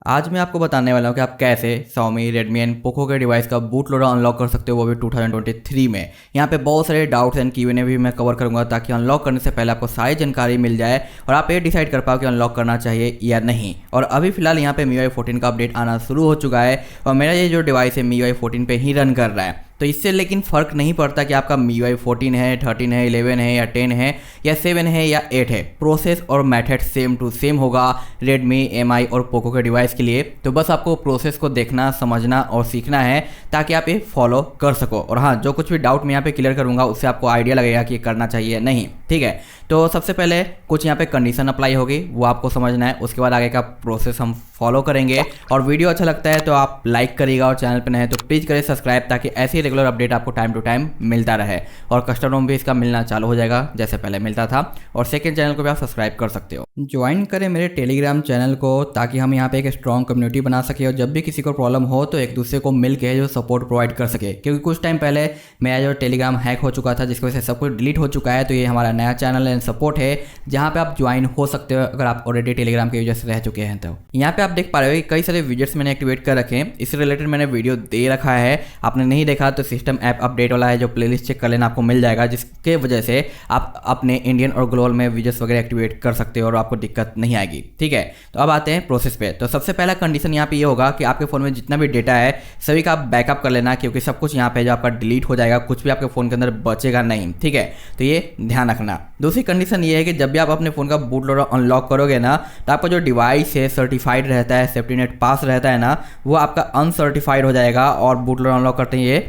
आज मैं आपको बताने वाला हूँ कि आप कैसे Xiaomi, Redmi एंड Poco के डिवाइस का बूट लोडर अनलॉक कर सकते हो, वो भी 2023 में। यहाँ पे बहुत सारे डाउट्स एंड Q&A भी मैं कवर करूँगा ताकि अनलॉक करने से पहले आपको सारी जानकारी मिल जाए और आप ये डिसाइड कर पाओ कि अनलॉक करना चाहिए या नहीं। और अभी फिलहाल यहाँ पे MIUI 14 का अपडेट आना शुरू हो चुका है और मेरा ये जो डिवाइस है MIUI 14 पे ही रन कर रहा है। तो इससे लेकिन फ़र्क नहीं पड़ता कि आपका MIUI 14 है, 13 है, 11 है या 10 है या 7 है या 8 है, प्रोसेस और मेथड सेम टू सेम होगा Redmi, MI और Poco के डिवाइस के लिए। तो बस आपको प्रोसेस को देखना, समझना और सीखना है ताकि आप ये फॉलो कर सको। और हाँ, जो कुछ भी डाउट मैं यहाँ पे क्लियर करूँगा उससे आपको आइडिया लगेगा कि ये करना चाहिए या नहीं। ठीक है, तो सबसे पहले कुछ यहाँ पे कंडीशन अप्लाई होगी, वो आपको समझना है। उसके बाद आगे का प्रोसेस हम फॉलो करेंगे। और वीडियो अच्छा लगता है तो आप लाइक करिएगा और चैनल पर नए हैं तो प्लीज़ करें सब्सक्राइब ताकि ऐसी रेगुलर अपडेट आपको टाइम टू टाइम मिलता रहे। और कस्टमर रूम भी इसका मिलना चालू हो जाएगा जैसे पहले मिलता था। और सेकंड चैनल को भी आप सब्सक्राइब कर सकते हो। ज्वाइन करें मेरे टेलीग्राम चैनल को ताकि हम यहाँ पे एक स्ट्रॉन्ग कम्युनिटी बना सके और जब भी किसी को प्रॉब्लम हो तो एक दूसरे को मिल के जो सपोर्ट प्रोवाइड कर सके। क्योंकि कुछ टाइम पहले मेरा जो टेलीग्राम हैक हो चुका था जिसकी वजह से सब कुछ डिलीट हो चुका है। तो ये हमारा नया चैनल एंड सपोर्ट है जहाँ पे आप ज्वाइन हो सकते हो अगर आप ऑलरेडी टेलीग्राम के यूजर से रह चुके हैं। तो यहाँ पे आप देख पा रहे हो कि कई सारे विजेट्स मैंने एक्टिवेट कर रखे हैं। इससे रिलेटेड मैंने वीडियो दे रखा है, आपने नहीं देखा तो सिस्टम ऐप अपडेट वाला है जो प्लेलिस्ट चेक कर लेना, आपको मिल जाएगा। जिसके वजह से आप अपने इंडियन और ग्लोबल में विजेट्स वगैरह एक्टिवेट कर सकते हो और आपको दिक्कत नहीं आएगी। ठीक है, तो अब आते हैं प्रोसेस पे। तो सबसे पहला कंडीशन यहाँ पे ये होगा कि आपके फ़ोन में जितना भी डेटा है सभी का आप बैकअप कर लेना, क्योंकि सब कुछ यहाँ पे जो आपका डिलीट हो जाएगा, कुछ भी आपके फ़ोन के अंदर बचेगा नहीं। ठीक है, तो ये ध्यान रखना। दूसरी कंडीशन ये है कि जब भी आप अपने फ़ोन का बूट लोडर अनलॉक करोगे ना तो आपका जो डिवाइस है सर्टिफाइड रहता है, सेफ्टी नेट पास रहता है ना, वो आपका अनसर्टिफाइड हो जाएगा और बूट लोडर अनलॉक करते ही ये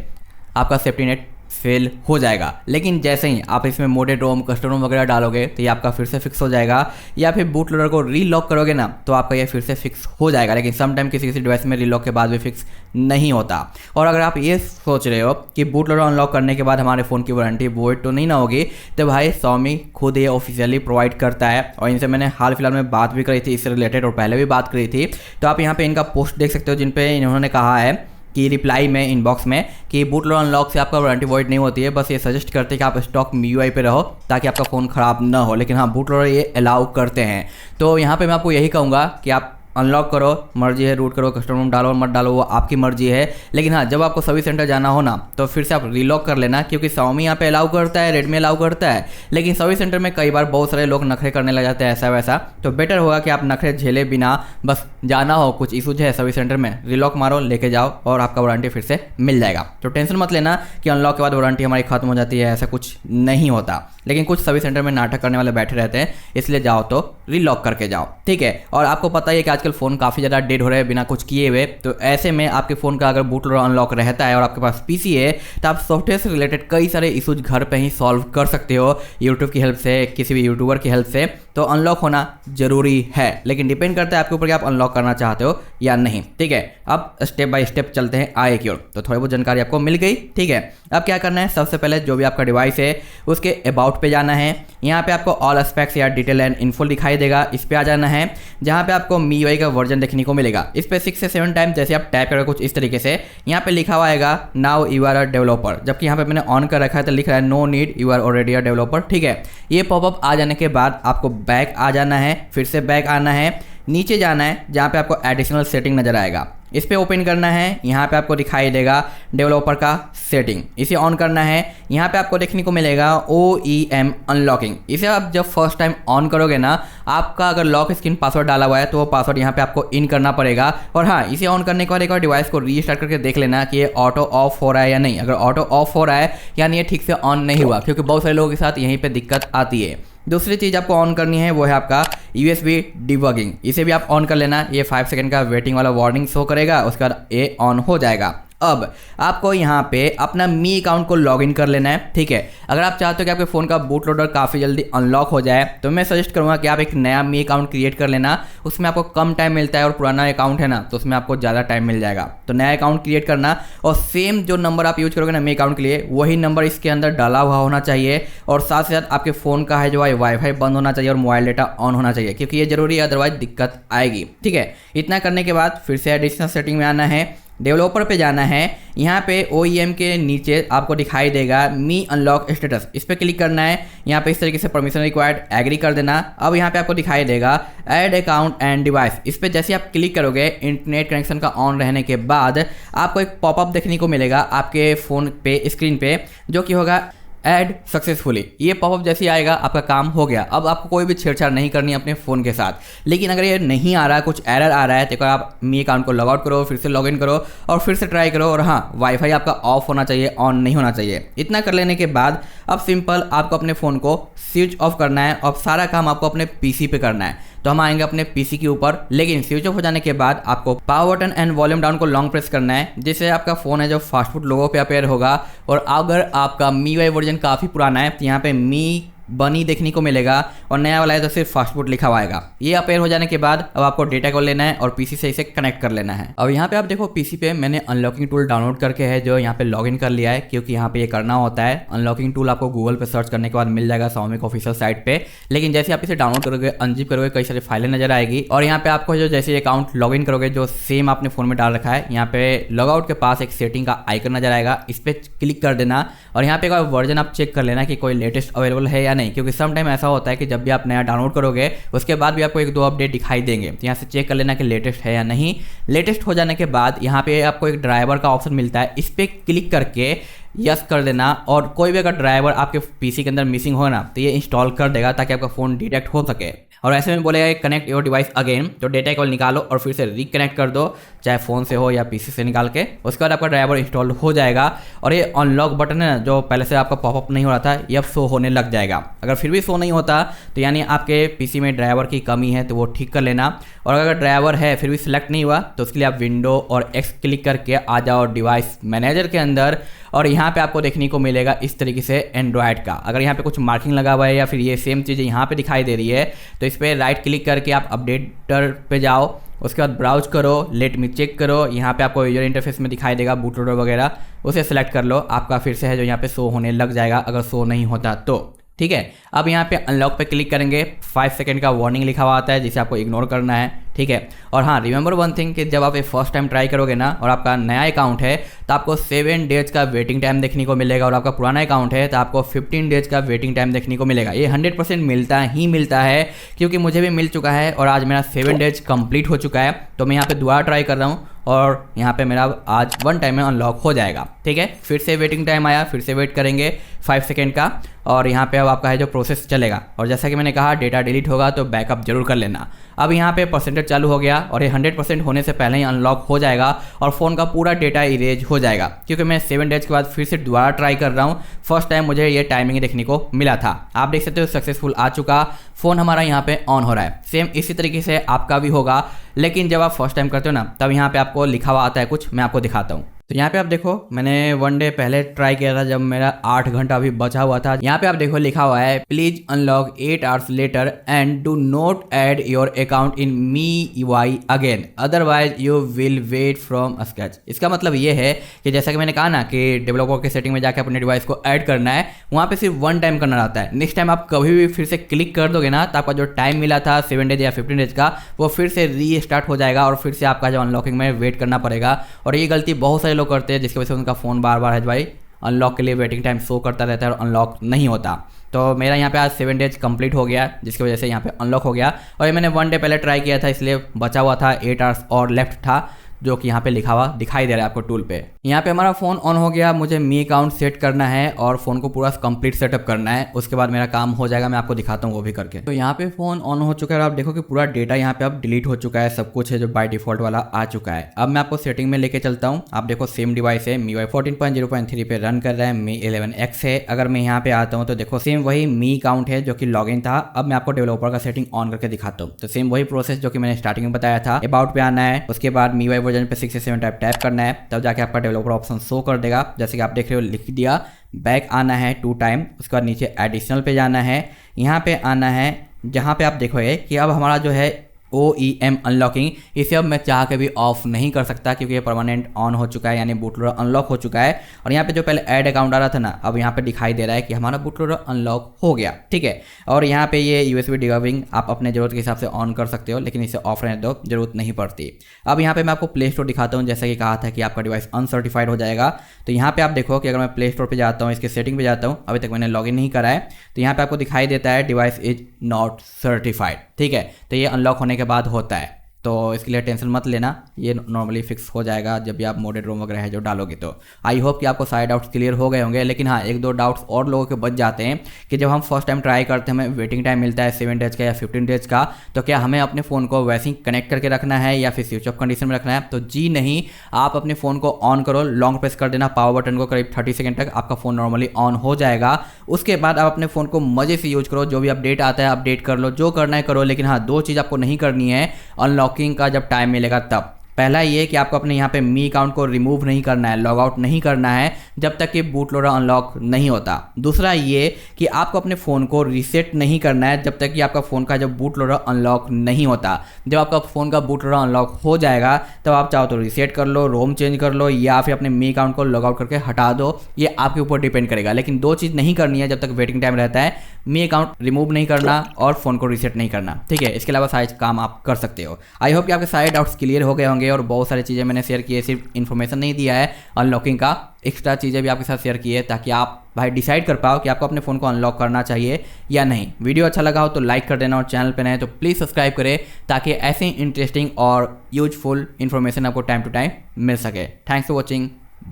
आपका सेफ्टी नेट फेल हो जाएगा। लेकिन जैसे ही आप इसमें मोडेड रोम, कस्टम रोम वगैरह डालोगे तो ये आपका फिर से फिक्स हो जाएगा, या फिर बूट लोडर को रीलॉक करोगे ना तो आपका ये फिर से फिक्स हो जाएगा। लेकिन समटाइम किसी डिवाइस में रीलॉक के बाद भी फिक्स नहीं होता। और अगर आप ये सोच रहे हो कि बूट लोडर अनलॉक करने के बाद हमारे फ़ोन की वारंटी वॉइड तो नहीं ना होगी, तो भाई Xiaomi खुद ये ऑफिशियली प्रोवाइड करता है और इनसे मैंने हाल फिलहाल में बात भी करी थी इससे रिलेटेड और पहले भी बात करी थी। तो आप यहाँ पे इनका पोस्ट देख सकते हो जिन पे इन्होंने कहा है कि रिप्लाई में इनबॉक्स में कि बूट लोडर अनलॉक से आपका वारंटी वॉइड नहीं होती है, बस ये सजेस्ट करते हैं कि आप स्टॉक MIUI पे रहो ताकि आपका फ़ोन ख़राब ना हो। लेकिन हाँ, बूट लोडर ये अलाउ करते हैं। तो यहाँ पे मैं आपको यही कहूँगा कि आप अनलॉक करो, मर्जी है, रूट करो, कस्टम रूम डालो मत डालो वो आपकी मर्जी है। लेकिन हाँ, जब आपको सर्विस सेंटर जाना हो ना तो फिर से आप रीलॉक कर लेना, क्योंकि Xiaomi यहाँ पे अलाउ करता है, Redmi अलाउ करता है, लेकिन सर्विस सेंटर में कई बार बहुत सारे लोग नखरे करने लग जाते हैं ऐसा वैसा। तो बेटर होगा कि आप नखरे झेले बिना, बस जाना हो, कुछ इशूज है सर्विस सेंटर में, रीलॉक मारो, लेके जाओ और आपका वारंटी फिर से मिल जाएगा। तो टेंशन मत लेना कि अनलॉक के बाद वारंटी हमारी खत्म हो जाती है, ऐसा कुछ नहीं होता। लेकिन कुछ सर्विस सेंटर में नाटक करने वाले बैठे रहते हैं, इसलिए जाओ तो रीलॉक करके जाओ। ठीक है, और आपको पता ही है कि आजकल फ़ोन काफ़ी ज़्यादा डेड हो रहे हैं बिना कुछ किए हुए। तो ऐसे में आपके फ़ोन का अगर बूट लोडर अनलॉक रहता है और आपके पास PC है तो आप सॉफ्टवेयर से रिलेटेड कई सारे इशूज घर पे ही सॉल्व कर सकते हो यूट्यूब की हेल्प से, किसी भी यूट्यूबर की हेल्प से। तो अनलॉक होना जरूरी है, लेकिन डिपेंड करता है आपके ऊपर कि आप अनलॉक करना चाहते हो या नहीं। ठीक है, अब स्टेप बाय स्टेप चलते हैं आगे की ओर। तो थोड़ी बहुत जानकारी आपको मिल गई। ठीक है, अब क्या करना है, सबसे पहले जो भी आपका डिवाइस है उसके अबाउट पे जाना है। यहाँ पे आपको ऑल एस्पेक्ट्स या डिटेल एंड इन्फो दिखाई देगा, इस पे आ जाना है जहाँ पे आपको MIUI का वर्जन देखने को मिलेगा। इस पे 6 से 7 टाइम जैसे आप टैप करोगे कुछ इस तरीके से यहाँ पे लिखा हुआ आएगा now you are a developer, जबकि यहाँ पे मैंने ऑन कर रखा है तो लिख रहा है no need you are already a developer. ठीक है, ये पॉपअप आ जाने के बाद आपको बैक आ जाना है, फिर से बैक आना है, नीचे जाना है जहाँ पे आपको एडिशनल सेटिंग नजर आएगा, इस पे ओपन करना है। यहाँ पे आपको दिखाई देगा डेवलपर का सेटिंग, इसे ऑन करना है। यहाँ पे आपको देखने को मिलेगा OEM अनलॉकिंग, इसे आप जब फर्स्ट टाइम ऑन करोगे ना, आपका अगर लॉक स्क्रीन पासवर्ड डाला हुआ है तो वो पासवर्ड यहाँ पे आपको इन करना पड़ेगा। और हाँ, इसे ऑन करने के बाद एक बार डिवाइस को रीस्टार्ट करके देख लेना कि ये ऑटो ऑफ हो रहा है या नहीं। अगर ऑटो ऑफ हो रहा है यानी ये ठीक से ऑन नहीं हुआ, क्योंकि बहुत सारे लोगों के साथ यहीं पर दिक्कत आती है। दूसरी चीज़ आपको ऑन करनी है वो है आपका USB डिबगिंग, इसे भी आप ऑन कर लेना। ये 5 सेकंड का वेटिंग वाला वार्निंग शो करेगा, उसके बाद ये ऑन हो जाएगा। अब आपको यहाँ पे अपना मी अकाउंट को लॉगिन कर लेना है। ठीक है, अगर आप चाहते हो कि आपके फ़ोन का बूट लोडर काफ़ी जल्दी अनलॉक हो जाए तो मैं सजेस्ट करूँगा कि आप एक नया मी अकाउंट क्रिएट कर लेना। उसमें आपको कम टाइम मिलता है और पुराना अकाउंट है ना तो उसमें आपको ज़्यादा टाइम मिल जाएगा। तो नया अकाउंट क्रिएट करना और सेम जो नंबर आप यूज करोगे ना मी अकाउंट के लिए, वही नंबर इसके अंदर डाला हुआ होना चाहिए। और साथ साथ आपके फ़ोन का है जो वाईफाई बंद होना चाहिए और मोबाइल डेटा ऑन होना चाहिए, क्योंकि ये जरूरी है, अदरवाइज दिक्कत आएगी। ठीक है, इतना करने के बाद फिर से एडिशनल सेटिंग में आना है। डेवलपर पे जाना है। यहाँ पे OEM के नीचे आपको दिखाई देगा मी अनलॉक स्टेटस, इस पर क्लिक करना है। यहाँ पे इस तरीके से परमिशन रिक्वायर्ड एग्री कर देना। अब यहाँ पे आपको दिखाई देगा ऐड अकाउंट एंड डिवाइस, इस पर जैसे आप क्लिक करोगे इंटरनेट कनेक्शन का ऑन रहने के बाद आपको एक पॉपअप देखने को मिलेगा आपके फ़ोन पे स्क्रीन पे, जो कि होगा ऐड सक्सेसफुली। ये पॉपअप जैसे आएगा आपका काम हो गया। अब आपको कोई भी छेड़छाड़ नहीं करनी अपने फ़ोन के साथ। लेकिन अगर ये नहीं आ रहा, कुछ एरर आ रहा है, तो आप मी अकाउंट को लॉगआउट करो, फिर से लॉगिन करो और फिर से ट्राई करो। और हाँ, वाईफाई आपका ऑफ होना चाहिए, ऑन नहीं होना चाहिए। इतना कर लेने के बाद अब सिंपल आपको अपने फ़ोन को स्विच ऑफ करना है और सारा काम आपको अपने पीसी पे करना है। तो हम आएंगे अपने पीसी के ऊपर, लेकिन स्विच ऑफ हो जाने के बाद आपको power button and volume down को लॉन्ग प्रेस करना है, जिससे आपका फ़ोन है जो फास्ट फूड लोगों पे अपेयर होगा। और अगर आपका MIUI वर्जन काफ़ी पुराना है तो यहाँ पे मी बनी देखने को मिलेगा और नया वाला है तो सिर्फ फास्ट फूड लिखा हुआ आएगा। ये अपेयर हो जाने के बाद अब आपको डेटा को लेना है और पीसी से इसे कनेक्ट कर लेना है। अब यहाँ पे आप देखो पीसी पे मैंने अनलॉकिंग टूल डाउनलोड करके है जो यहाँ पे लॉगिन कर लिया है, क्योंकि यहाँ पे ये करना होता है। अनलॉकिंग टूल आपको गूगल पे सर्च करने के बाद मिल जाएगा Xiaomi की ऑफिशियल साइट पे। लेकिन जैसे आप इसे डाउनलोड करोगे, अनजिप करोगे, कई सारी फाइलें नजर आएगी और यहाँ पे आपको जो जैसे अकाउंट लॉगिन करोगे जो सेम आपने फोन में डाल रखा है, यहाँ पे लॉगआउट के पास एक सेटिंग का आइकन नजर आएगा, इस पर क्लिक कर देना और यहाँ पे एक वर्जन आप चेक कर लेना कि कोई लेटेस्ट अवेलेबल है या नहीं, क्योंकि सम टाइम ऐसा होता है कि जब भी आप नया डाउनलोड करोगे उसके बाद भी आपको 1-2 अपडेट दिखाई देंगे। तो यहाँ से चेक कर लेना कि लेटेस्ट है या नहीं। लेटेस्ट हो जाने के बाद यहाँ पे आपको एक ड्राइवर का ऑप्शन मिलता है, इस पर क्लिक करके यस कर देना। और कोई भी अगर ड्राइवर आपके पीसी के अंदर मिसिंग हो ना तो ये इंस्टॉल कर देगा ताकि आपका फ़ोन डिटेक्ट हो सके। और ऐसे में बोलेगा कनेक्ट योर डिवाइस अगेन, तो डेटा केवल निकालो और फिर से रिकनेक्ट कर दो, चाहे फ़ोन से हो या पीसी से निकाल के। उसके बाद आपका ड्राइवर इंस्टॉल हो जाएगा और ये अनलॉक बटन है ना जो पहले से आपका पॉपअप नहीं हो रहा था, ये अब शो होने लग जाएगा। अगर फिर भी शो नहीं होता तो यानी आपके पीसी में ड्राइवर की कमी है, तो वो ठीक कर लेना। और अगर ड्राइवर है फिर भी सिलेक्ट नहीं हुआ तो उसके लिए आप विंडो और एक्स क्लिक करके आ जाओ डिवाइस मैनेजर के अंदर और यहाँ पे आपको देखने को मिलेगा इस तरीके से एंड्रॉयड का। अगर यहाँ पे कुछ मार्किंग लगा हुआ है या फिर ये सेम चीज़ यहाँ पे दिखाई दे रही है तो इस पर राइट क्लिक करके आप अपडेटर पे जाओ। उसके बाद ब्राउज करो, लेट मी चेक करो, यहाँ पे आपको यूजर इंटरफेस में दिखाई देगा बूट लोडर वगैरह, उसे सेलेक्ट कर लो। आपका फिर से है जो यहाँ पे शो होने लग जाएगा अगर शो नहीं होता तो। ठीक है, अब यहाँ पे अनलॉक पे क्लिक करेंगे, 5 सेकंड का वार्निंग लिखा हुआ आता है जिसे आपको इग्नोर करना है। ठीक है, और हाँ रिमेंबर वन थिंग कि जब आप ये फर्स्ट टाइम ट्राई करोगे ना और आपका नया अकाउंट है तो आपको 7 डेज का वेटिंग टाइम देखने को मिलेगा और आपका पुराना अकाउंट है तो आपको 15 डेज का वेटिंग टाइम देखने को मिलेगा। ये 100% मिलता है क्योंकि मुझे भी मिल चुका है और आज मेरा 7 डेज कंप्लीट हो चुका है। तो मैं यहाँ पे दोबारा ट्राई कर रहा हूँ और यहाँ पे मेरा आज 1 टाइम में अनलॉक हो जाएगा। ठीक है, फिर से वेटिंग टाइम आया, फिर से वेट करेंगे 5 सेकंड का और यहाँ पे अब आपका है जो प्रोसेस चलेगा। और जैसा कि मैंने कहा डेटा डिलीट होगा तो बैकअप जरूर कर लेना। अब यहाँ पे परसेंटेज चालू हो गया और ये 100% होने से पहले ही अनलॉक हो जाएगा और फ़ोन का पूरा डेटा इरेज हो जाएगा, क्योंकि मैं 7 डेज के बाद फिर से दोबारा ट्राई कर रहा हूँ। फर्स्ट टाइम मुझे ये टाइमिंग देखने को मिला था। आप देख सकते हो सक्सेसफुल आ चुका, फ़ोन हमारा यहाँ पे ऑन हो रहा है। सेम इसी तरीके से आपका भी होगा, लेकिन जब आप फर्स्ट टाइम करते हो ना तब यहाँ पे आपको लिखा हुआ आता है कुछ, मैं आपको दिखाता हूँ। तो यहाँ पे आप देखो मैंने 1 डे पहले ट्राई किया था जब मेरा 8 घंटा अभी बचा हुआ था। यहाँ पे आप देखो लिखा हुआ है please unlock 8 hours later and do not add your account in MIUI again otherwise you will wait from a scratch. इसका मतलब ये है कि जैसा कि मैंने कहा ना कि डेवलपर के सेटिंग में जाकर अपने डिवाइस को ऐड करना है, वहाँ पे सिर्फ 1 टाइम करना रहता है। नेक्स्ट टाइम आप कभी भी फिर से क्लिक कर दोगे ना तो आपका जो टाइम मिला था 7 डेज या 15 डेज का वो फिर से रीस्टार्ट हो जाएगा और फिर से आपका जो अनलॉकिंग में वेट करना पड़ेगा। और ये गलती बहुत सारे लोग करते हैं जिसकी वजह से उनका फ़ोन बार बार है भाई अनलॉक के लिए वेटिंग टाइम शो करता रहता है और अनलॉक नहीं होता। तो मेरा यहाँ पे आज 7 डेज कंप्लीट हो गया जिसकी वजह से यहाँ पे अनलॉक हो गया। और ये मैंने 1 डे पहले ट्राई किया था इसलिए बचा हुआ था 8 आवर्स और लेफ्ट था जो कि यहाँ पे लिखा हुआ दिखाई दे रहा है आपको टूल पे। यहाँ पे हमारा फ़ोन ऑन हो गया, मुझे मी अकाउंट सेट करना है और फ़ोन को पूरा कंप्लीट सेटअप करना है, उसके बाद मेरा काम हो जाएगा। मैं आपको दिखाता हूँ वो भी करके। तो यहाँ पे फ़ोन ऑन हो चुका है और आप देखो कि पूरा डेटा यहाँ पे अब डिलीट हो चुका है, सब कुछ है जो बाय डिफॉल्ट वाला आ चुका है। अब मैं आपको सेटिंग में लेके चलता हूँ। आप देखो सेम डिवाइस है, MIUI 14.0.3 पे रन कर रहा है, Mi 11X है। अगर मैं यहाँ पे आता हूँ तो देखो सेम वही मी अकाउंट है जो कि लॉगिन था। अब मैं आपको डेवलपर का सेटिंग ऑन करके दिखाता हूँ। तो सेम वही प्रोसेस जो कि मैंने स्टार्टिंग में बताया था, अबाउट पे आना है, उसके बाद MIUI वर्जन पे 6 से 7 टैप करना है, तब जाके आपका डेवलपर ऑप्शन शो कर देगा। जैसे कि आप देख रहे हो लिख दिया, बैक आना है 2 टाइम, उसके बाद नीचे एडिशनल पे जाना है, यहाँ पे आना है जहाँ पे आप देखोगे कि अब हमारा जो है OEM अनलॉकिंग, इसे अब मैं चाह के भी ऑफ नहीं कर सकता क्योंकि ये परमानेंट ऑन हो चुका है, यानी बूट लोडर अनलॉक हो चुका है। और यहाँ पे जो पहले ऐड अकाउंट आ रहा था ना, अब यहाँ पे दिखाई दे रहा है कि हमारा बूट लोडर अनलॉक हो गया, ठीक है। और यहाँ पे ये USB डिबगिंग आप अपने जरूरत के हिसाब से ऑन कर सकते हो, लेकिन इसे ऑफ रहने दो, जरूरत नहीं पड़ती। अब यहाँ पे मैं आपको प्ले स्टोर दिखाता हूँ, जैसा कि कहा था कि आपका डिवाइस अनसर्टिफाइड हो जाएगा। तो यहाँ पे आप देखो कि अगर मैं प्ले स्टोर पे जाता हूँ, इसके सेटिंग पे जाता हूँ, अभी तक मैंने लॉगिन नहीं करा है, तो यहाँ पे आपको दिखाई देता है डिवाइस इज नॉट सर्टिफाइड, ठीक है। तो ये अनलॉक होने के बाद होता है, तो इसके लिए टेंशन मत लेना, ये नॉर्मली फिक्स हो जाएगा जब भी आप मोडेड रोम वगैरह है जो डालोगे। तो आई होप कि आपको सारे डाउट्स क्लियर हो गए होंगे। लेकिन हाँ, एक दो डाउट्स और लोगों के बच जाते हैं कि जब हम फर्स्ट टाइम ट्राई करते हैं, हमें वेटिंग टाइम मिलता है 7 डेज का या 15 डेज का, तो क्या हमें अपने फ़ोन को वैसे ही कनेक्ट करके रखना है या फिर स्विच ऑफ कंडीशन में रखना है? तो जी नहीं, आप अपने फ़ोन को ऑन करो, लॉन्ग प्रेस कर देना पावर बटन को, करीब 30 सेकंड तक आपका फ़ोन नॉर्मली ऑन हो जाएगा। उसके बाद आप अपने फ़ोन को मज़े से यूज करो, जो भी अपडेट आता है अपडेट कर लो, जो करना है करो। लेकिन हाँ, 2 चीज़ आपको नहीं करनी है अनलॉकिंग का जब टाइम मिलेगा तब। पहला ये कि आपको अपने यहाँ पे मी अकाउंट को रिमूव नहीं करना है, लॉग आउट नहीं करना है जब तक कि बूट लोडर अनलॉक नहीं होता। दूसरा ये कि आपको अपने फ़ोन को रीसेट नहीं करना है जब तक कि आपका फ़ोन का जब बूट लोडर अनलॉक नहीं होता। जब आपका फ़ोन का बूट लोडर अनलॉक हो जाएगा तब आप चाहो तो रीसेट कर लो, रोम चेंज कर लो, या फिर अपने मी अकाउंट को लॉग आउट करके हटा दो, ये आपके ऊपर डिपेंड करेगा। लेकिन 2 चीज़ नहीं करनी है जब तक वेटिंग टाइम रहता है, मी अकाउंट रिमूव नहीं करना और फ़ोन को रीसेट नहीं करना, ठीक है। इसके अलावा सारे काम आप कर सकते हो। आई होप कि आपके सारे डाउट्स क्लियर हो गए होंगे और बहुत सारी चीज़ें मैंने शेयर की है, सिर्फ इन्फॉर्मेशन नहीं दिया है अनलॉकिंग का, एक्स्ट्रा चीज़ें भी आपके साथ शेयर की है ताकि आप भाई डिसाइड कर पाओ कि आपको अपने फ़ोन को अनलॉक करना चाहिए या नहीं। वीडियो अच्छा लगा हो तो लाइक कर देना और चैनल पे नए तो प्लीज़ सब्सक्राइब करें ताकि ऐसे इंटरेस्टिंग और यूजफुल इन्फॉर्मेशन आपको टाइम टू टाइम मिल सके। Thanks for watching,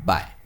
bye.